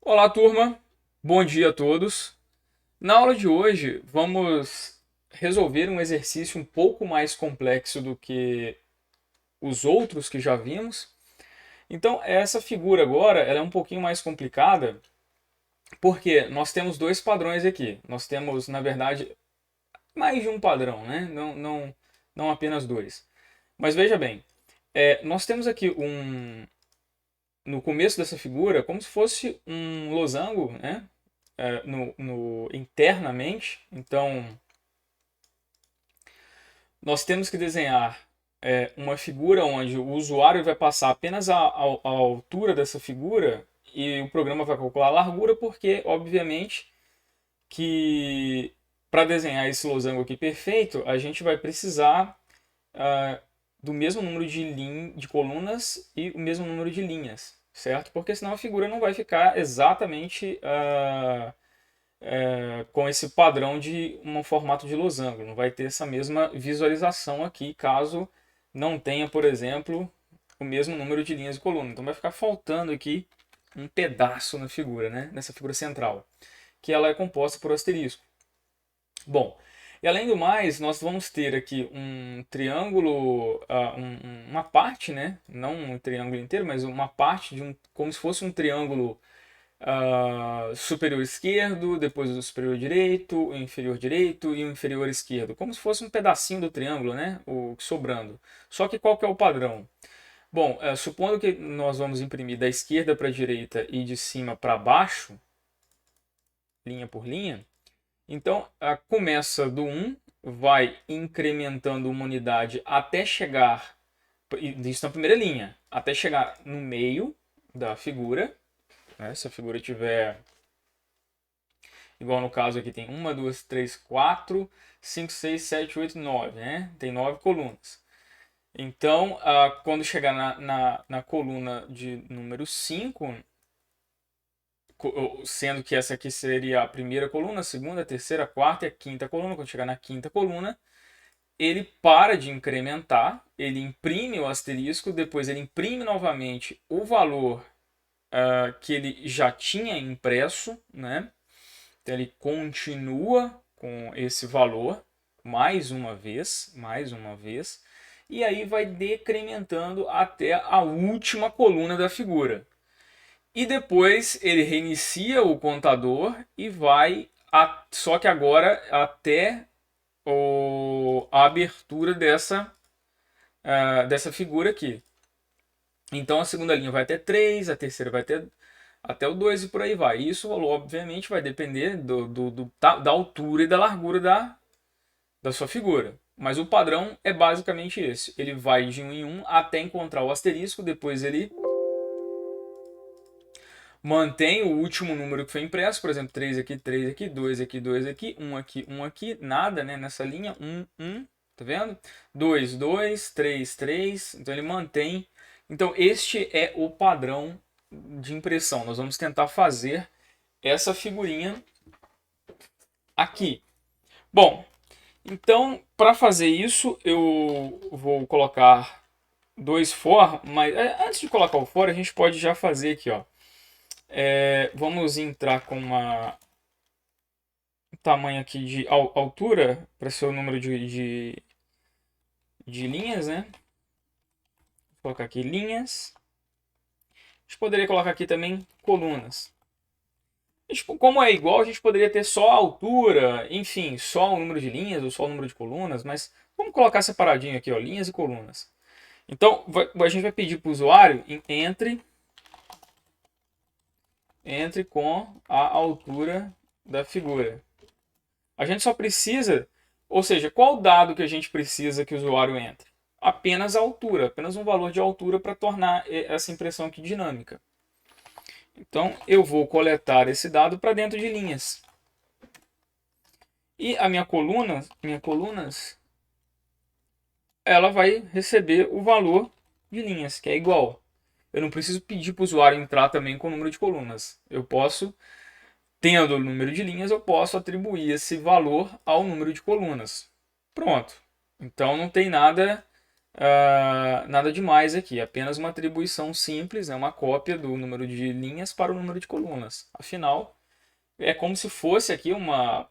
Olá, turma. Bom dia a todos. Na aula de hoje, vamos resolver um exercício um pouco mais complexo do que os outros que já vimos. Então, essa figura agora, ela é um pouquinho mais complicada, porque nós temos dois padrões aqui. Nós temos, na verdade, mais de um padrão, né? Não apenas dois. Mas veja bem, nós temos aqui no começo dessa figura, como se fosse um losango, né? Internamente. Então, nós temos que desenhar uma figura onde o usuário vai passar apenas a altura dessa figura e o programa vai calcular a largura, porque, obviamente, que para desenhar esse losango aqui perfeito, a gente vai precisar do mesmo número de colunas e o mesmo número de linhas, certo? Porque senão a figura não vai ficar exatamente com esse padrão de um formato de losango. Não vai ter essa mesma visualização aqui, caso não tenha, por exemplo, o mesmo número de linhas e colunas. Então vai ficar faltando aqui um pedaço na figura, né? Nessa figura central, que ela é composta por asterisco. Bom, e além do mais, nós vamos ter aqui um triângulo, uma parte, né? Não um triângulo inteiro, mas uma parte de como se fosse um triângulo superior esquerdo, depois o superior direito, o inferior direito e o inferior esquerdo. Como se fosse um pedacinho do triângulo, né? O sobrando. Só que qual que é o padrão? Bom, supondo que nós vamos imprimir da esquerda para a direita e de cima para baixo, linha por linha, então começa do 1, vai incrementando uma unidade até chegar, isso na primeira linha, até chegar no meio da figura, né? Se a figura tiver, igual no caso aqui, tem 1, 2, 3, 4, 5, 6, 7, 8, 9, né? Tem 9 colunas. Então, quando chegar na coluna de número 5, sendo que essa aqui seria a primeira coluna, a segunda, a terceira, a quarta e a quinta coluna, quando chegar na quinta coluna, ele para de incrementar, ele imprime o asterisco, depois ele imprime novamente o valor que ele já tinha impresso, né? Então ele continua com esse valor mais uma vez, e aí vai decrementando até a última coluna da figura. E depois ele reinicia o contador e vai, só que agora até a abertura dessa figura aqui. Então a segunda linha vai até 3, a terceira vai até o 2 e por aí vai. Isso, obviamente, vai depender da altura e da largura da sua figura. Mas o padrão é basicamente esse. Ele vai de um em um até encontrar o asterisco, depois ele mantém o último número que foi impresso, por exemplo, 3 aqui, 2 aqui, 2 aqui, 1 aqui, nada, né, nessa linha, 1, tá vendo? 2, 2, 3, 3, então ele mantém. Então este é o padrão de impressão. Nós vamos tentar fazer essa figurinha aqui. Bom, então para fazer isso eu vou colocar dois for, mas antes de colocar o for a gente pode já fazer aqui, ó. Vamos entrar com um tamanho aqui de altura para ser o número de linhas, né? Vou colocar aqui linhas. A gente poderia colocar aqui também colunas. Como é igual, a gente poderia ter só a altura, enfim, só o número de linhas ou só o número de colunas, mas vamos colocar separadinho aqui, ó, linhas e colunas. Então, a gente vai pedir para o usuário entre com a altura da figura. A gente só precisa, ou seja, qual dado que a gente precisa que o usuário entre? Apenas a altura, apenas um valor de altura para tornar essa impressão aqui dinâmica. Então eu vou coletar esse dado para dentro de linhas. E a minha colunas, ela vai receber o valor de linhas, que é igual. Eu não preciso pedir para o usuário entrar também com o número de colunas. Eu posso, tendo o número de linhas, eu posso atribuir esse valor ao número de colunas. Pronto. Então não tem nada nada demais aqui, apenas uma atribuição simples, né, uma cópia do número de linhas para o número de colunas. Afinal, é como se fosse aqui uma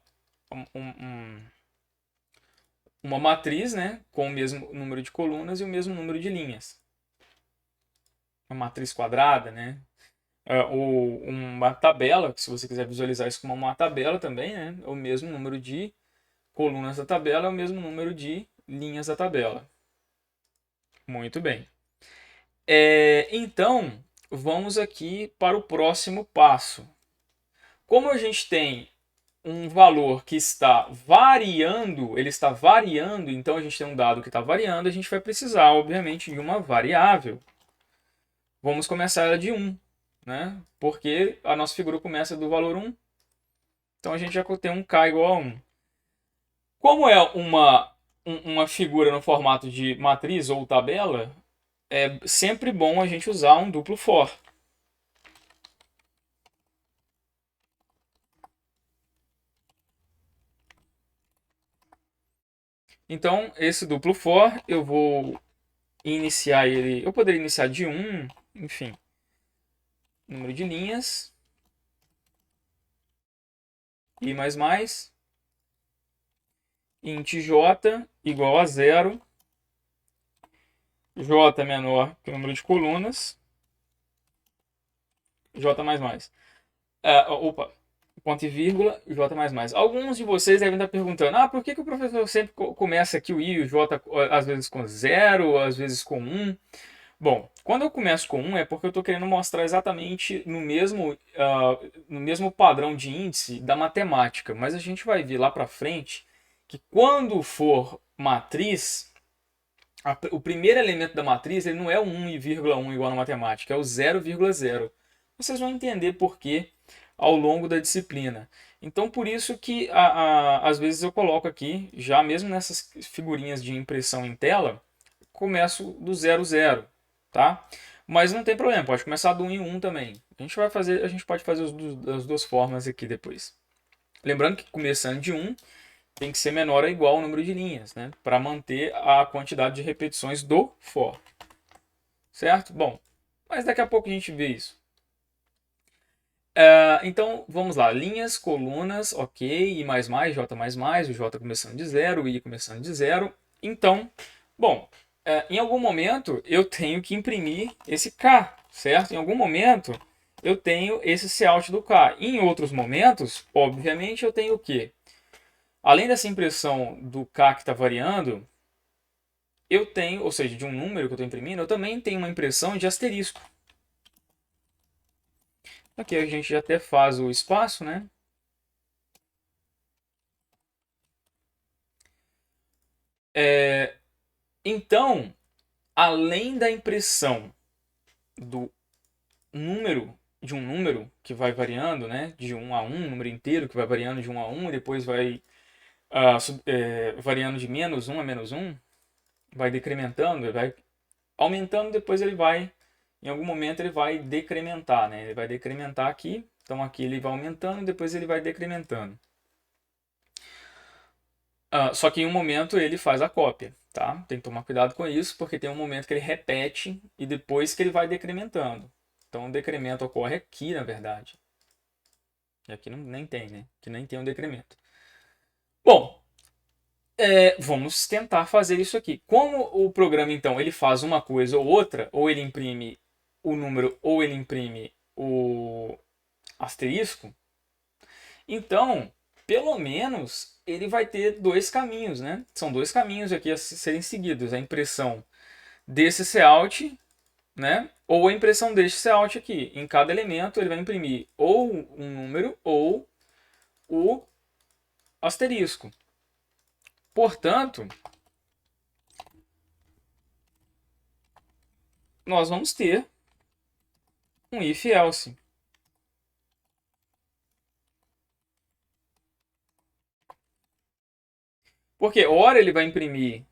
matriz, né, com o mesmo número de colunas e o mesmo número de linhas. Uma matriz quadrada, né? Ou uma tabela, se você quiser visualizar isso como uma tabela também, né? O mesmo número de colunas da tabela é o mesmo número de linhas da tabela. Muito bem. Então, vamos aqui para o próximo passo. Como a gente tem um valor que está variando, ele está variando, então a gente tem um dado que está variando, a gente vai precisar, obviamente, de uma variável. Vamos começar ela de 1, né? Porque a nossa figura começa do valor 1, então a gente já tem um k igual a 1. Como é uma figura no formato de matriz ou tabela, é sempre bom a gente usar um duplo for. Então, esse duplo for, eu vou iniciar ele, eu poderia iniciar de 1, enfim, número de linhas, i mais, int j igual a 0, j menor que o número de colunas, j mais. Opa, ponto e vírgula, j Alguns de vocês devem estar perguntando, por que o professor sempre começa aqui o i e o j às vezes com 0, às vezes com 1? Bom, quando eu começo com 1 é porque eu estou querendo mostrar exatamente no mesmo padrão de índice da matemática, mas a gente vai ver lá para frente que quando for matriz, o primeiro elemento da matriz ele não é o 1,1 igual na matemática, é o 0,0. Vocês vão entender por quê ao longo da disciplina. Então, por isso que às vezes eu coloco aqui, já mesmo nessas figurinhas de impressão em tela, começo do 00, tá? Mas não tem problema, pode começar do 1 em 1 também. A gente pode fazer as duas formas aqui depois. Lembrando que começando de 1 tem que ser menor ou igual ao número de linhas, né? Para manter a quantidade de repetições do for. Certo? Bom, mas daqui a pouco a gente vê isso. Então, vamos lá. Linhas, colunas, ok. I J o J começando de 0, o I começando de 0. Então, bom, em algum momento eu tenho que imprimir esse K, certo? Em algum momento eu tenho esse Cout do K. Em outros momentos, obviamente, eu tenho o quê? Além dessa impressão do K que está variando, eu tenho, ou seja, de um número que eu estou imprimindo, eu também tenho uma impressão de asterisco. Aqui a gente já até faz o espaço, né? Então, além da impressão do número, de um número que vai variando, né? De 1 a 1, um número inteiro que vai variando de 1 a 1 e depois vai variando de -1 a -1, vai decrementando, ele vai aumentando, depois ele vai, em algum momento ele vai decrementar, né? Ele vai decrementar aqui, então aqui ele vai aumentando, depois ele vai decrementando. Só que em um momento ele faz a cópia, tá? Tem que tomar cuidado com isso, porque tem um momento que ele repete e depois que ele vai decrementando. Então o decremento ocorre aqui, na verdade. E aqui nem tem, né? Aqui nem tem um decremento. Bom, vamos tentar fazer isso aqui. Como o programa, então, ele faz uma coisa ou outra, ou ele imprime o número, ou ele imprime o asterisco, então, pelo menos, ele vai ter dois caminhos, né? São dois caminhos aqui a serem seguidos. A impressão desse Cout, né? Ou a impressão deste Cout aqui. Em cada elemento, ele vai imprimir ou um número ou o asterisco. Portanto, nós vamos ter um if-else. Porque ora ele vai imprimir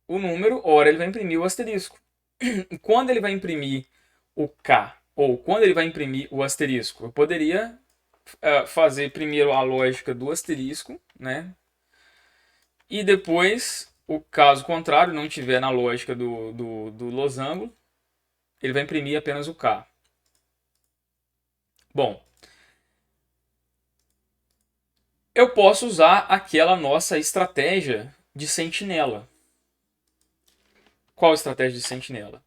o número, ora ele vai imprimir o asterisco. E quando ele vai imprimir o K, ou quando ele vai imprimir o asterisco, eu poderia fazer primeiro a lógica do asterisco, né? E depois O caso contrário, não tiver na lógica do losango, ele vai imprimir apenas o K. Bom, eu posso usar aquela nossa estratégia de sentinela. Qual estratégia de sentinela?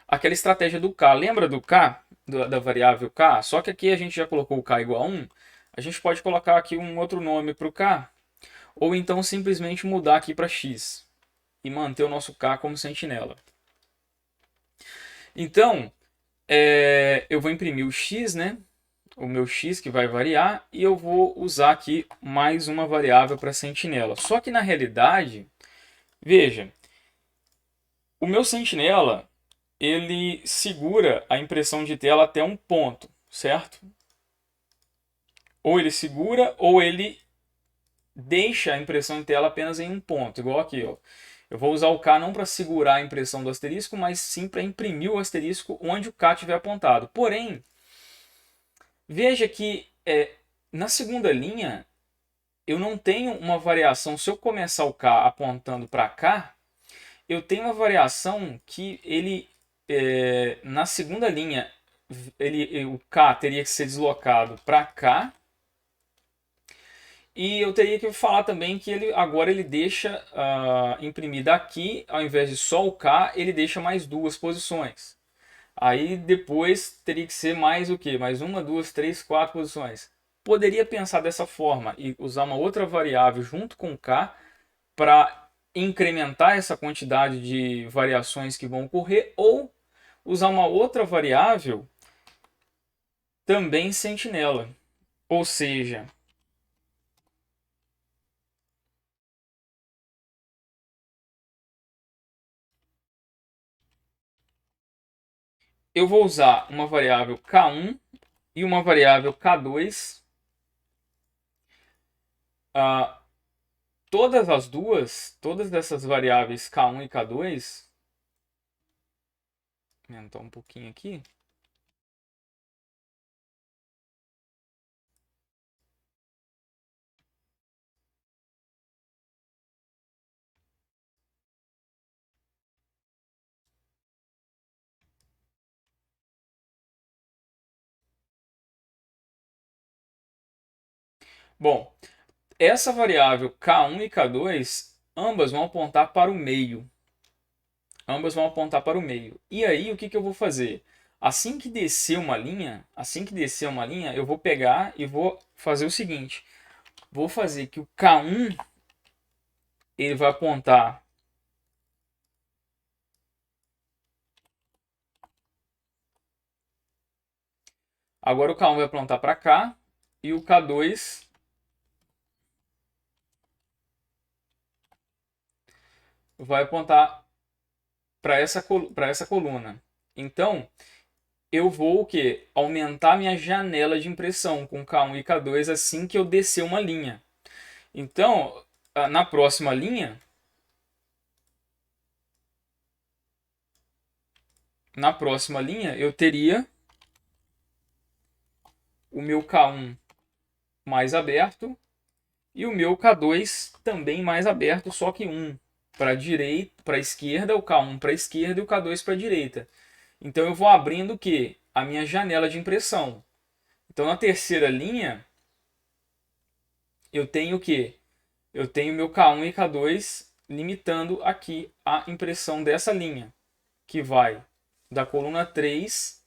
Aquela estratégia do K. Lembra do K? Da variável K? Só que aqui a gente já colocou o K igual a 1. A gente pode colocar aqui um outro nome para o K. Ou então simplesmente mudar aqui para X. E manter o nosso K como sentinela. Então, eu vou imprimir o X, né? O meu X que vai variar. E eu vou usar aqui mais uma variável para sentinela. Só que na realidade, veja, o meu sentinela ele segura a impressão de tela até um ponto, certo? Ou ele segura ou ele deixa a impressão em tela apenas em um ponto, igual aqui, ó. Eu vou usar o K não para segurar a impressão do asterisco, mas sim para imprimir o asterisco onde o K estiver apontado. Porém, veja que na segunda linha eu não tenho uma variação. Se eu começar o K apontando para cá, eu tenho uma variação que ele na segunda linha o K teria que ser deslocado para cá. E eu teria que falar também que ele agora ele deixa imprimir daqui, ao invés de só o K, ele deixa mais duas posições. Aí depois teria que ser mais o quê? Mais uma, duas, três, quatro posições. Poderia pensar dessa forma e usar uma outra variável junto com o K para incrementar essa quantidade de variações que vão ocorrer, ou usar uma outra variável também sentinela. Ou seja, eu vou usar uma variável K1 e uma variável K2. Ah, todas essas variáveis K1 e K2, vou aumentar um pouquinho aqui. Bom, essa variável K1 e K2, ambas vão apontar para o meio. Ambas vão apontar para o meio. E aí, o que eu vou fazer? Assim que descer uma linha, eu vou pegar e vou fazer o seguinte. Vou fazer que o K1 ele vai apontar agora o K1 vai apontar para cá e o K2 vai apontar para essa coluna. Então, eu vou o quê? Aumentar minha janela de impressão com K1 e K2 assim que eu descer uma linha. Então, na próxima linha, eu teria o meu K1 mais aberto e o meu K2 também mais aberto, só que um para direita, para a esquerda, o K1 para a esquerda e o K2 para a direita. Então eu vou abrindo o que? A minha janela de impressão. Então na terceira linha eu tenho o que? Eu tenho meu K1 e K2 limitando aqui a impressão dessa linha, que vai da coluna 3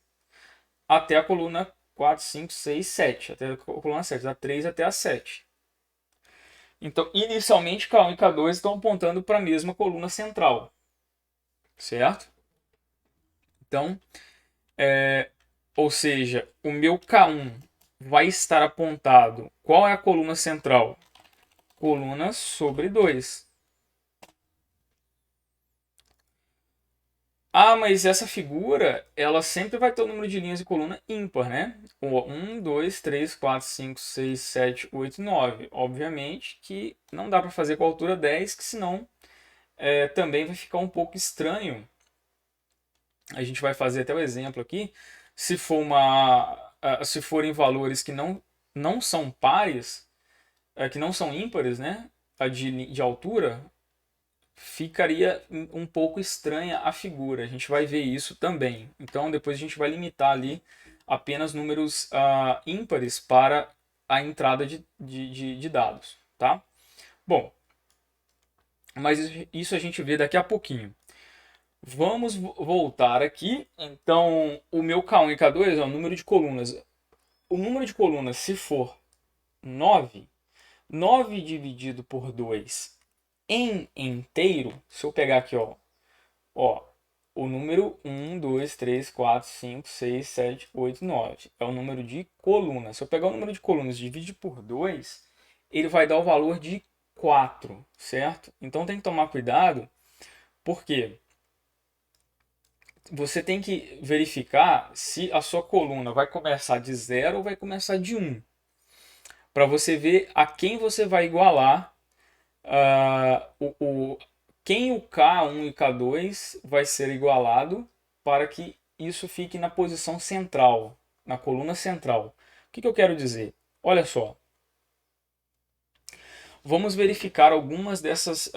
até a coluna 4, 5, 6, 7. Até a coluna 7, da 3 até a 7. Então, inicialmente, K1 e K2 estão apontando para a mesma coluna central, certo? Então, ou seja, o meu K1 vai estar apontado. Qual é a coluna central? Coluna sobre 2. Ah, mas essa figura, ela sempre vai ter o número de linhas de coluna ímpar, né? 1, 2, 3, 4, 5, 6, 7, 8, 9. Obviamente que não dá para fazer com a altura 10, que senão também vai ficar um pouco estranho. A gente vai fazer até o exemplo aqui. Se for se forem valores que não são pares, que não são ímpares, né? De altura, ficaria um pouco estranha a figura. A gente vai ver isso também. Então depois a gente vai limitar ali apenas números ímpares para a entrada de dados, tá? Bom, mas isso a gente vê daqui a pouquinho. Vamos voltar aqui. Então, o meu K1 e K2 é o número de colunas. O número de colunas, se for 9, 9 dividido por 2 em inteiro, se eu pegar aqui, ó, o número 1, 2, 3, 4, 5, 6, 7, 8, 9 é o número de colunas. Se eu pegar o número de colunas e dividir por 2, ele vai dar o valor de 4, certo? Então tem que tomar cuidado, porque você tem que verificar se a sua coluna vai começar de 0 ou vai começar de 1, para você ver a quem você vai igualar quem o K1 e K2 vai ser igualado para que isso fique na posição central, na coluna central. O que eu quero dizer? Olha só. Vamos verificar algumas dessas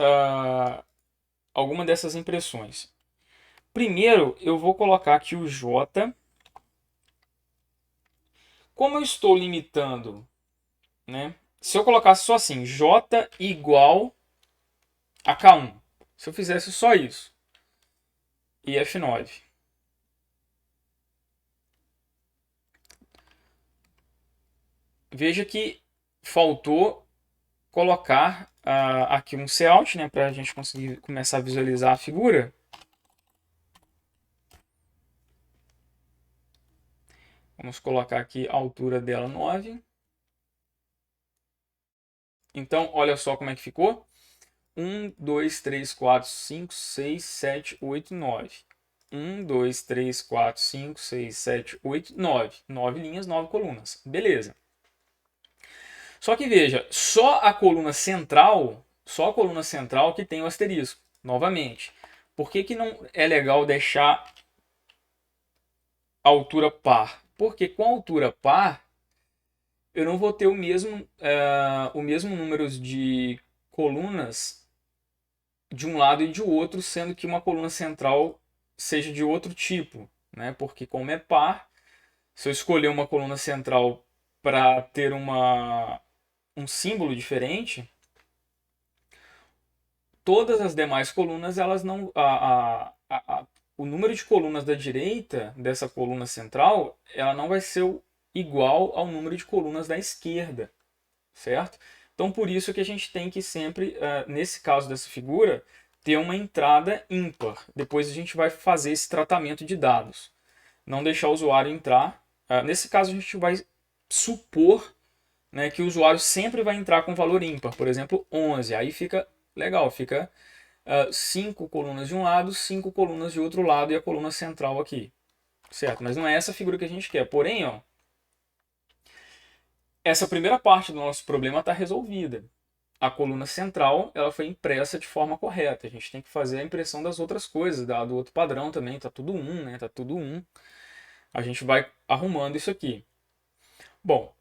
impressões. Primeiro, eu vou colocar aqui o J. Como eu estou limitando, né? Se eu colocasse só assim, J igual a K1. Se eu fizesse só isso. E F9. Veja que faltou colocar aqui um Cout, né, para a gente conseguir começar a visualizar a figura. Vamos colocar aqui a altura dela 9. Então, olha só como é que ficou. 1, 2, 3, 4, 5, 6, 7, 8, 9. 1, 2, 3, 4, 5, 6, 7, 8, 9. 9 linhas, 9 colunas. Beleza. Só que veja, só a coluna central que tem o asterisco, novamente. Por que não é legal deixar a altura par? Porque com a altura par, eu não vou ter o mesmo número de colunas de um lado e de outro, sendo que uma coluna central seja de outro tipo, né? Porque como é par, se eu escolher uma coluna central para ter um símbolo diferente, todas as demais colunas, elas não. O número de colunas da direita dessa coluna central, ela não vai ser igual ao número de colunas da esquerda, certo? Então, por isso que a gente tem que sempre, nesse caso dessa figura, ter uma entrada ímpar. Depois a gente vai fazer esse tratamento de dados. Não deixar o usuário entrar. Nesse caso, a gente vai supor, né, que o usuário sempre vai entrar com valor ímpar. Por exemplo, 11. Aí fica legal, fica 5 colunas de um lado, 5 colunas de outro lado e a coluna central aqui. Certo? Mas não é essa figura que a gente quer. Porém, essa primeira parte do nosso problema está resolvida. A coluna central ela foi impressa de forma correta. A gente tem que fazer a impressão das outras coisas, do outro padrão também. Está tudo 1, né? Tá tudo 1. A gente vai arrumando isso aqui. Bom,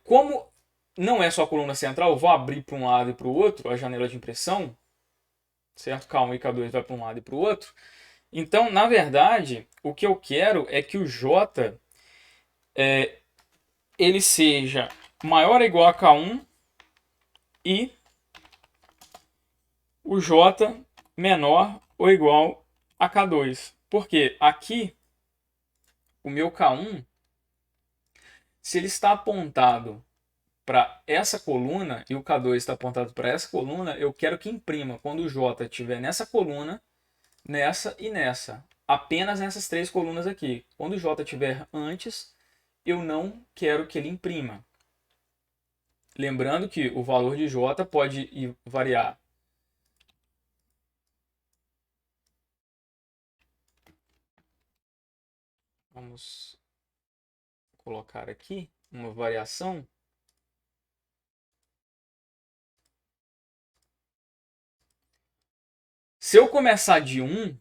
como não é só a coluna central, eu vou abrir para um lado e para o outro a janela de impressão, certo? K1 e K2 vai para um lado e para o outro. Então, na verdade, o que eu quero é que o J ele seja maior ou igual a K1 e o J menor ou igual a K2. Porque aqui, o meu K1, se ele está apontado para essa coluna e o K2 está apontado para essa coluna, eu quero que imprima quando o J estiver nessa coluna, nessa e nessa. Apenas nessas três colunas aqui. Quando o J estiver antes, eu não quero que ele imprima. Lembrando que o valor de J pode variar. Vamos colocar aqui uma variação. Se eu começar de 1,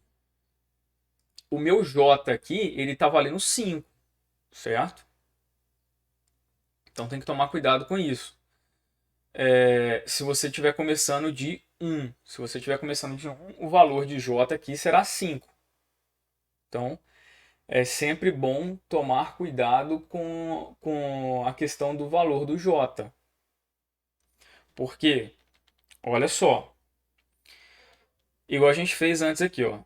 o meu J aqui, ele está valendo 5, certo? Então tem que tomar cuidado com isso. Se você estiver começando de 1. Se você estiver começando de 1, o valor de J aqui será 5. Então, é sempre bom tomar cuidado com a questão do valor do J. Por quê? Olha só. Igual a gente fez antes aqui, ó.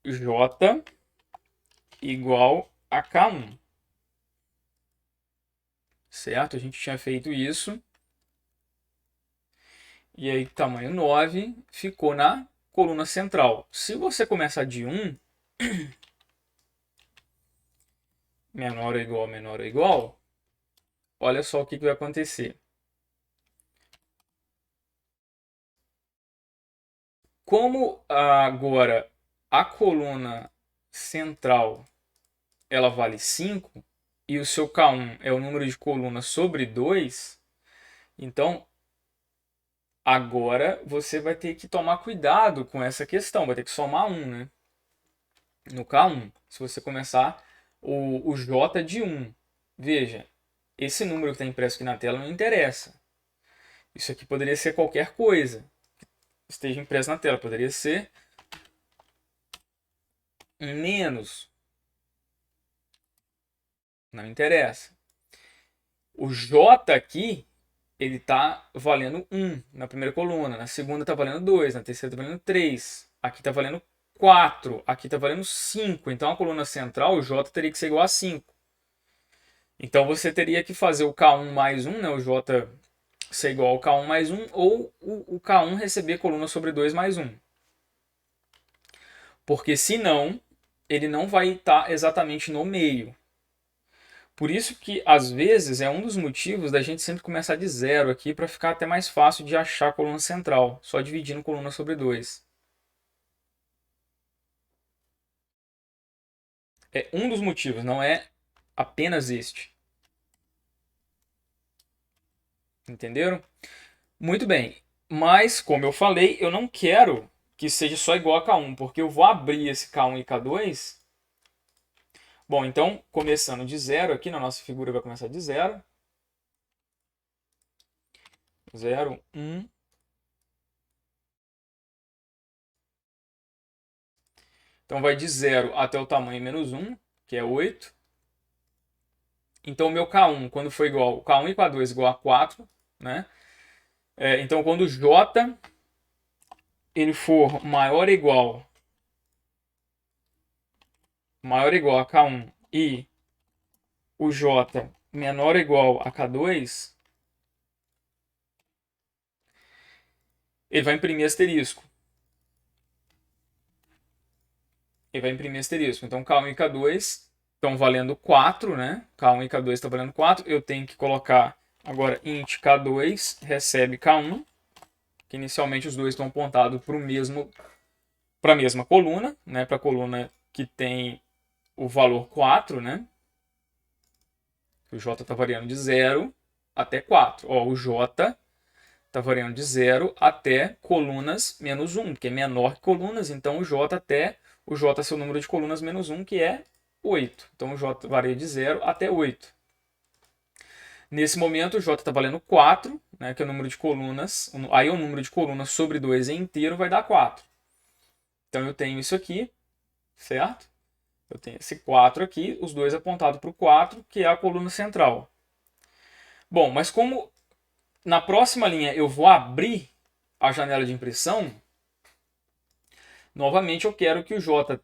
J igual a K1. Certo? A gente tinha feito isso. E aí, tamanho 9 ficou na coluna central. Se você começar de 1, menor ou igual, olha só o que vai acontecer. Como agora a coluna central ela vale 5 e o seu K1 é o número de colunas sobre 2, então agora você vai ter que tomar cuidado com essa questão, vai ter que somar 1, né? No K1, se você começar o J de 1. Veja, esse número que está impresso aqui na tela não interessa. Isso aqui poderia ser qualquer coisa que esteja impresso na tela. Poderia ser um menos. Não interessa. O J aqui, ele está valendo 1 na primeira coluna. Na segunda está valendo 2. Na terceira está valendo 3. Aqui está valendo 4. Aqui está valendo 5. Então a coluna central, o J, teria que ser igual a 5. Então você teria que fazer o K1 mais 1, né? O J ser igual ao K1 mais 1, ou o K1 receber coluna sobre 2 mais 1. Porque senão, ele não vai estar exatamente no meio. Por isso que, às vezes, é um dos motivos da gente sempre começar de 0 aqui, para ficar até mais fácil de achar a coluna central, só dividindo coluna sobre 2. É um dos motivos, não é apenas este. Entenderam? Muito bem. Mas, como eu falei, eu não quero que seja só igual a K1, porque eu vou abrir esse K1 e K2. Bom, então, começando de 0 aqui, na nossa figura vai começar de 0. 0, 1. Então vai de 0 até o tamanho menos 1, que é 8. Então o meu K1, quando for igual, K1 e K2 igual a 4, né? Então quando o J ele for maior ou igual a K1 e o J menor ou igual a K2, ele vai imprimir asterisco. Então K1 e K2 estão valendo 4, né? K1 e K2 estão valendo 4. Eu tenho que colocar agora int K2 recebe K1, que inicialmente os dois estão apontados para a mesma coluna, né? Para a coluna que tem o valor 4, né? O J está variando de 0 até 4. Ó, o J está variando de 0 até colunas menos 1, que é menor que colunas, então o J até o J é seu número de colunas menos 1, que é 8. Então o J varia de 0 até 8. Nesse momento o J está valendo 4, né, que é o número de colunas. Aí o número de colunas sobre 2 inteiro vai dar 4. Então eu tenho isso aqui, certo? Eu tenho esse 4 aqui, os dois apontados para o 4, que é a coluna central. Bom, mas como na próxima linha eu vou abrir a janela de impressão, novamente eu quero que o J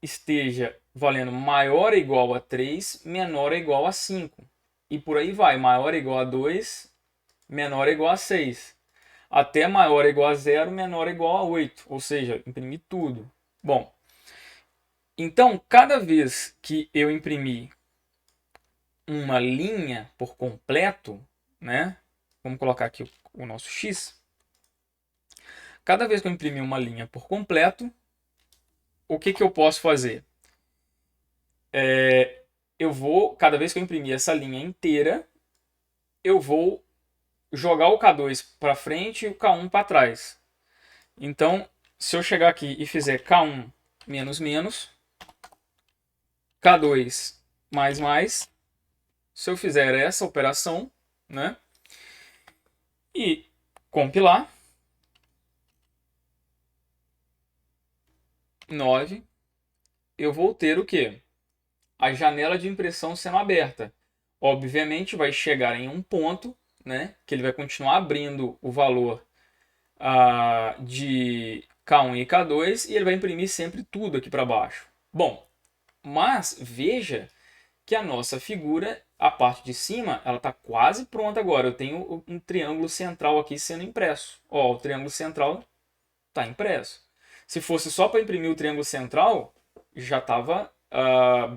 esteja valendo maior ou igual a 3, menor ou igual a 5. E por aí vai, maior ou igual a 2, menor ou igual a 6. Até maior ou igual a 0, menor ou igual a 8. Ou seja, imprimir tudo. Bom, então cada vez que eu imprimir uma linha por completo, né? Vamos colocar aqui o nosso X. Cada vez que eu imprimir uma linha por completo, o que eu posso fazer? Cada vez que eu imprimir essa linha inteira, eu vou jogar o K2 para frente e o K1 para trás. Então, se eu chegar aqui e fizer K1 menos menos, K2 mais mais, se eu fizer essa operação, né, e compilar, 9, eu vou ter o quê? A janela de impressão sendo aberta. Obviamente vai chegar em um ponto, né, que ele vai continuar abrindo o valor de K1 e K2 e ele vai imprimir sempre tudo aqui para baixo. Bom, mas veja que a nossa figura, a parte de cima, ela está quase pronta agora. Eu tenho um triângulo central aqui sendo impresso. Ó, o triângulo central está impresso. Se fosse só para imprimir o triângulo central, já estava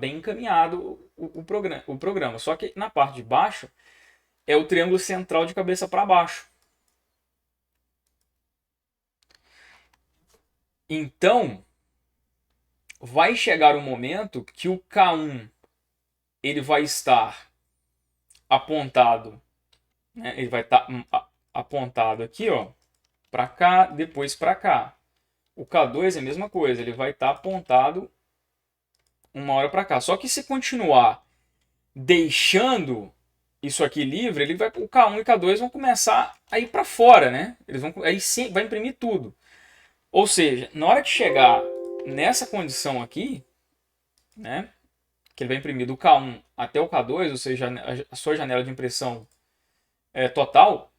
bem encaminhado o programa. Só que na parte de baixo é o triângulo central de cabeça para baixo. Então, vai chegar um momento que o K1 ele vai estar apontado, né? Ele vai estar apontado aqui, ó, para cá, depois para cá. O K2 é a mesma coisa, ele vai estar apontado uma hora para cá. Só que se continuar deixando isso aqui livre, ele vai, o K1 e o K2 vão começar a ir para fora, né? Eles vão, aí sim, vai imprimir tudo. Ou seja, na hora que chegar nessa condição aqui, né, que ele vai imprimir do K1 até o K2, ou seja, a sua janela de impressão total,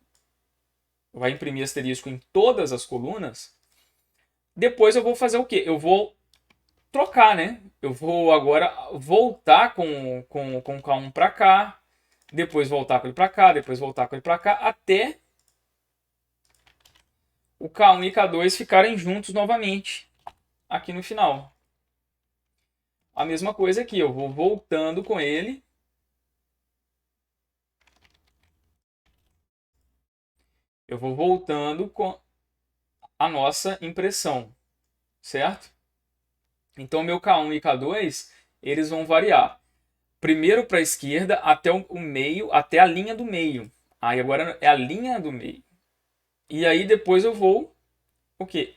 vai imprimir asterisco em todas as colunas. Depois eu vou fazer o quê? Eu vou trocar, né? Eu vou agora voltar com o K1 para cá, depois voltar com ele para cá, depois voltar com ele para cá, até o K1 e K2 ficarem juntos novamente aqui no final. A mesma coisa aqui, eu vou voltando com ele. Eu vou voltando com a nossa impressão, certo? Então, meu K1 e K2, eles vão variar. Primeiro para a esquerda até o meio, até a linha do meio. Aí agora é a linha do meio. E aí depois eu vou, o quê?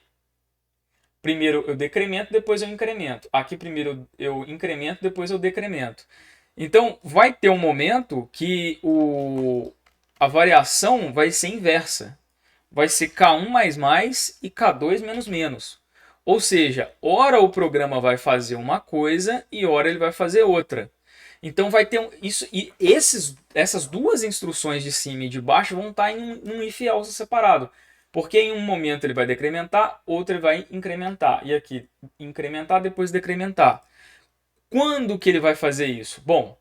Primeiro eu decremento, depois eu incremento. Aqui primeiro eu incremento, depois eu decremento. Então vai ter um momento que a variação vai ser inversa. Vai ser K1 e K2 menos menos. Ou seja, ora o programa vai fazer uma coisa e ora ele vai fazer outra. Então vai ter isso e essas duas instruções de cima e de baixo vão estar em um if else separado. Porque em um momento ele vai decrementar, outro ele vai incrementar. E aqui incrementar, depois decrementar. Quando que ele vai fazer isso? Bom,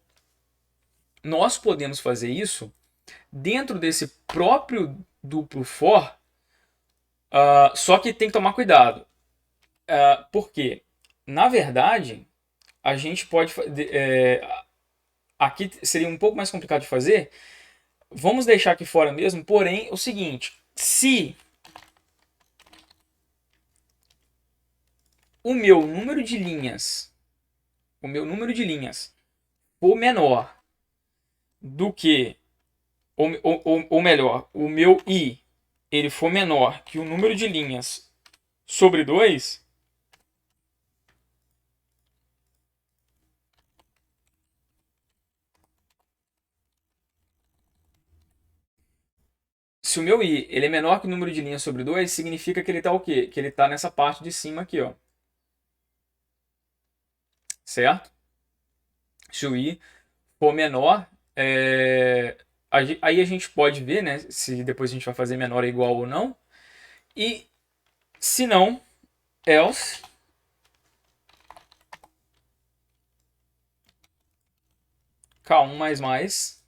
nós podemos fazer isso dentro desse próprio duplo for, só que tem que tomar cuidado. Por quê? Na verdade, a gente pode. Aqui seria um pouco mais complicado de fazer. Vamos deixar aqui fora mesmo, porém, o seguinte: se o meu número de linhas, for menor do que, ou melhor, o meu i ele for menor que o número de linhas sobre 2, se o meu i ele é menor que o número de linhas sobre 2, significa que ele está o quê? Que ele está nessa parte de cima aqui, ó. Certo? Se o i for menor, aí a gente pode ver, né, se depois a gente vai fazer menor ou igual ou não. E se não, else K1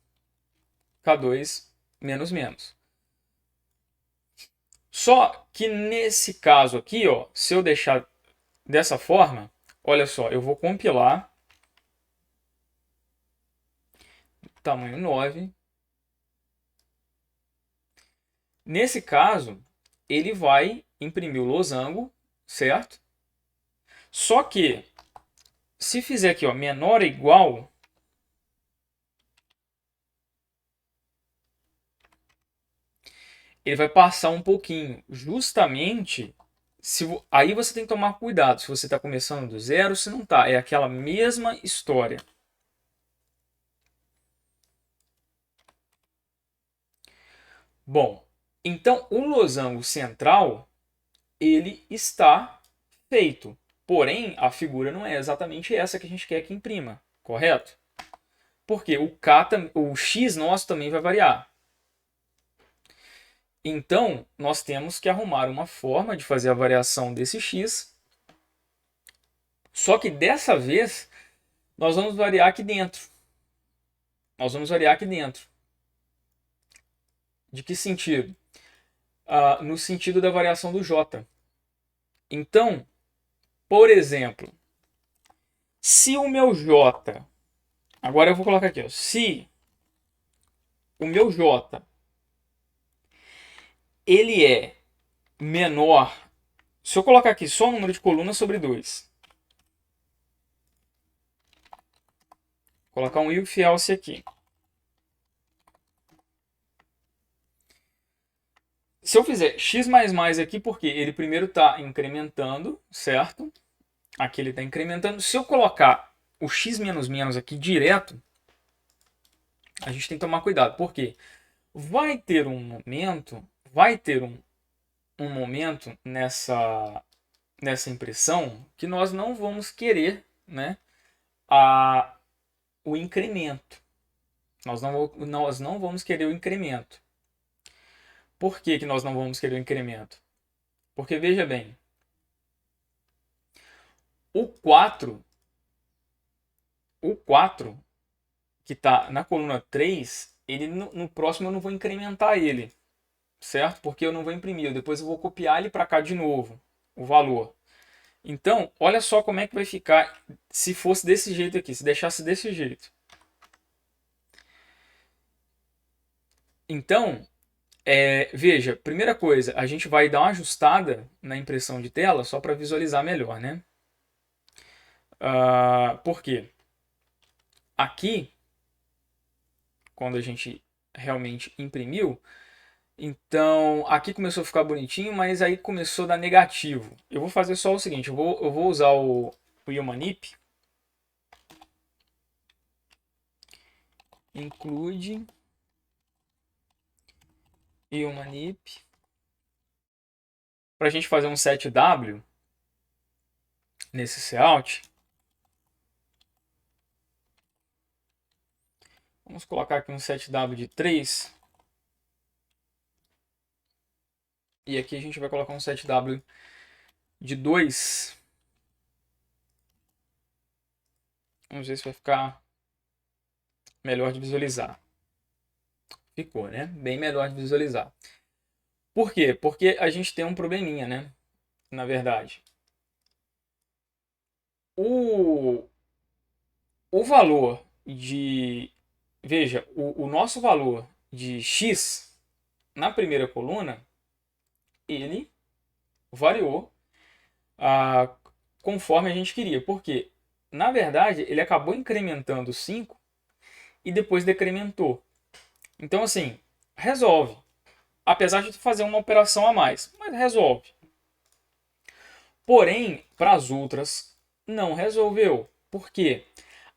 K2 menos menos. Só que nesse caso aqui, ó, se eu deixar dessa forma, olha só, eu vou compilar tamanho 9. Nesse caso, ele vai imprimir o losango, certo? Só que se fizer aqui, ó, menor ou igual, ele vai passar um pouquinho, justamente. Aí você tem que tomar cuidado se você está começando do zero, se não está. É aquela mesma história. Bom, então o losango central ele está feito. Porém, a figura não é exatamente essa que a gente quer que imprima, correto? Porque o x nosso também vai variar. Então, nós temos que arrumar uma forma de fazer a variação desse x. Só que dessa vez, nós vamos variar aqui dentro. Nós vamos variar aqui dentro. De que sentido? No sentido da variação do j. Então, por exemplo, se o meu j... Agora eu vou colocar aqui, ó, se o meu j ele é menor... Se eu colocar aqui só o número de colunas sobre 2, colocar um if else aqui. Se eu fizer x++ aqui, porque ele primeiro está incrementando, certo? Aqui ele está incrementando. Se eu colocar o x menos aqui direto, a gente tem que tomar cuidado. Por quê? Vai ter um momento nessa impressão que nós não vamos querer, né, o incremento. Nós não vamos querer o incremento. Por que nós não vamos querer o incremento? Porque, veja bem, o 4 que está na coluna 3, ele, no próximo eu não vou incrementar ele, certo? Porque eu não vou imprimir, depois eu vou copiar ele para cá de novo, o valor. Então, olha só como é que vai ficar se fosse desse jeito aqui, se deixasse desse jeito. Então, veja, primeira coisa, a gente vai dar uma ajustada na impressão de tela só para visualizar melhor, né? Por quê? Aqui, quando a gente realmente imprimiu, então aqui começou a ficar bonitinho, mas aí começou a dar negativo. Eu vou fazer só o seguinte, eu vou usar o Umanip, include Umanip, para a gente fazer um setW nesse layout. Vamos colocar aqui um setW de 3. E aqui a gente vai colocar um setW de 2. Vamos ver se vai ficar melhor de visualizar. Ficou, né? Bem melhor de visualizar. Por quê? Porque a gente tem um probleminha, né? Na verdade. O valor de... Veja, o nosso valor de x na primeira coluna, ele variou conforme a gente queria. Porque, na verdade, ele acabou incrementando 5 e depois decrementou. Então, assim, resolve. Apesar de fazer uma operação a mais, mas resolve. Porém, para as outras, não resolveu. Por quê?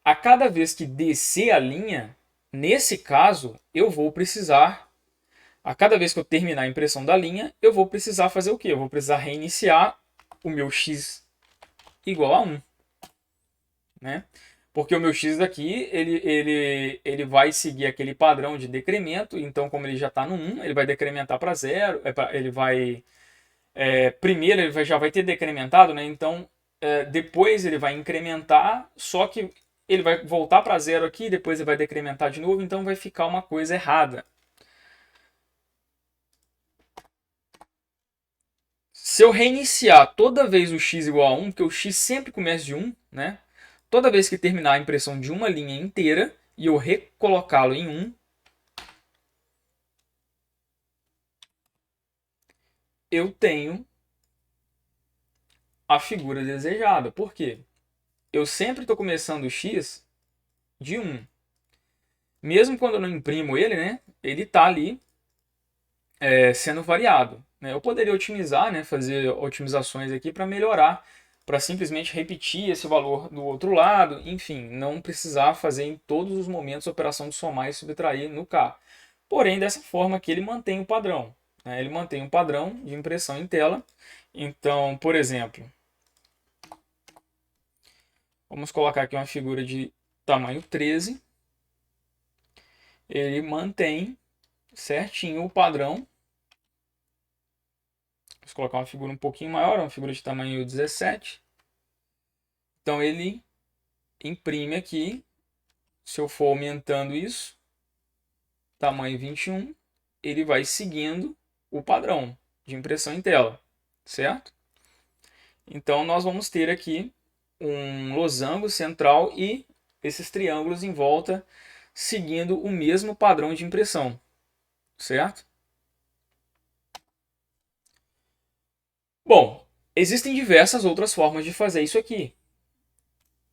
A cada vez que descer a linha, nesse caso, eu vou precisar... A cada vez que eu terminar a impressão da linha, eu vou precisar fazer o quê? Eu vou precisar reiniciar o meu x igual a 1. Né? Porque o meu x daqui, ele vai seguir aquele padrão de decremento. Então, como ele já está no 1, ele vai decrementar para 0. Ele vai... primeiro ele já vai ter decrementado, né? Então depois ele vai incrementar, só que ele vai voltar para 0 aqui, depois ele vai decrementar de novo, então vai ficar uma coisa errada. Se eu reiniciar toda vez o x igual a 1, porque o x sempre começa de 1, né? Toda vez que terminar a impressão de uma linha inteira e eu recolocá-lo em 1, eu tenho a figura desejada. Por quê? Eu sempre estou começando o x de 1. Mesmo quando eu não imprimo ele, né, ele está ali sendo variado. Né? Eu poderia otimizar, né, fazer otimizações aqui para melhorar, para simplesmente repetir esse valor do outro lado, enfim, não precisar fazer em todos os momentos a operação de somar e subtrair no K. Porém, dessa forma aqui ele mantém o padrão. Né? Ele mantém um padrão de impressão em tela. Então, por exemplo, Vamos colocar aqui uma figura de tamanho 13. Ele mantém certinho o padrão. Vamos colocar uma figura um pouquinho maior, uma figura de tamanho 17. Então ele imprime aqui, se eu for aumentando isso, tamanho 21, ele vai seguindo o padrão de impressão em tela, certo? Então nós vamos ter aqui um losango central e esses triângulos em volta seguindo o mesmo padrão de impressão, certo? Bom, existem diversas outras formas de fazer isso aqui.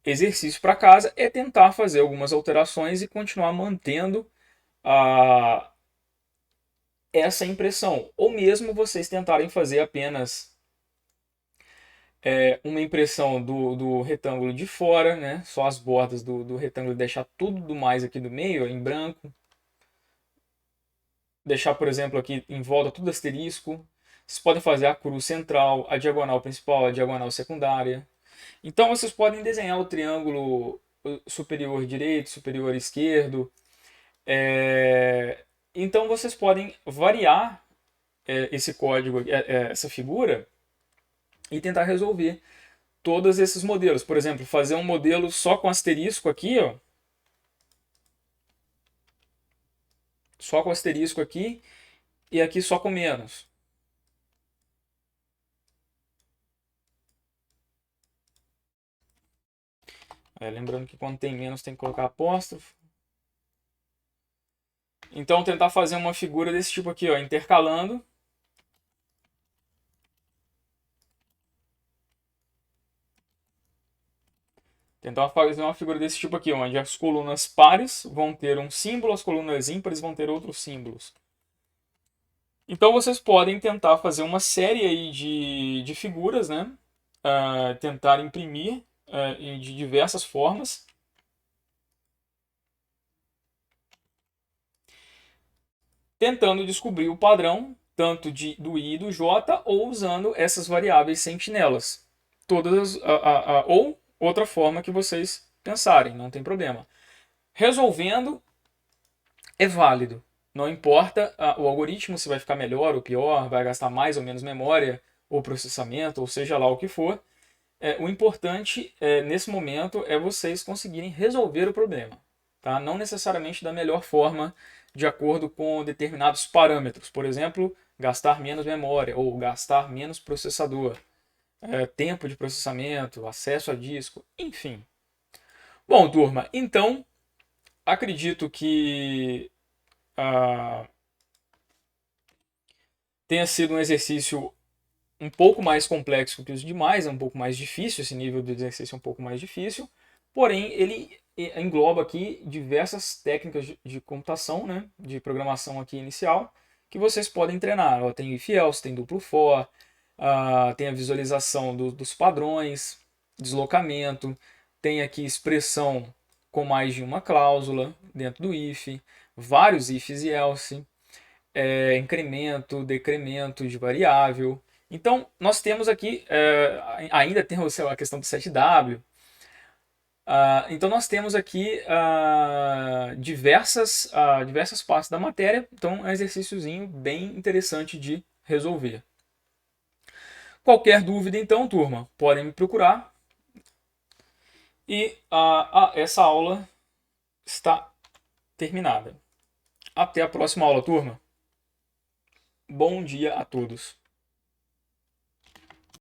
Exercício para casa é tentar fazer algumas alterações e continuar mantendo essa impressão. Ou mesmo vocês tentarem fazer apenas uma impressão do retângulo de fora, né? Só as bordas do retângulo, deixar tudo do mais aqui do meio em branco. Deixar, por exemplo, aqui em volta tudo asterisco. Vocês podem fazer a cruz central, a diagonal principal, a diagonal secundária. Então vocês podem desenhar o triângulo superior direito, superior esquerdo. Então vocês podem variar esse código, essa figura, e tentar resolver todos esses modelos. Por exemplo, fazer um modelo só com asterisco aqui, ó. Só com asterisco aqui e aqui só com menos. Lembrando que quando tem menos tem que colocar apóstrofo. Então tentar fazer uma figura desse tipo aqui, ó, intercalando. Tentar fazer uma figura desse tipo aqui, onde as colunas pares vão ter um símbolo, as colunas ímpares vão ter outros símbolos. Então vocês podem tentar fazer uma série aí de figuras, né? Tentar imprimir de diversas formas. Tentando descobrir o padrão, tanto do I e do J, ou usando essas variáveis sentinelas. Todas ou outra forma que vocês pensarem, não tem problema. Resolvendo é válido. Não importa o algoritmo se vai ficar melhor ou pior, vai gastar mais ou menos memória ou processamento, ou seja lá o que for. O importante nesse momento é vocês conseguirem resolver o problema. Tá? Não necessariamente da melhor forma, de acordo com determinados parâmetros. Por exemplo, gastar menos memória ou gastar menos processador, tempo de processamento, acesso a disco, enfim. Bom, turma, então acredito que tenha sido um exercício um pouco mais complexo que os demais, é um pouco mais difícil, esse nível de exercício é um pouco mais difícil, porém ele engloba aqui diversas técnicas de computação, né, de programação aqui inicial, que vocês podem treinar. Tem if else, tem duplo for, tem a visualização dos padrões, deslocamento, tem aqui expressão com mais de uma cláusula dentro do if, vários ifs e else, incremento, decremento de variável. Então, nós temos aqui, ainda tem a questão do 7W. Então, nós temos aqui diversas partes da matéria. Então, é um exercíciozinho bem interessante de resolver. Qualquer dúvida, então, turma, podem me procurar. E essa aula está terminada. Até a próxima aula, turma. Bom dia a todos.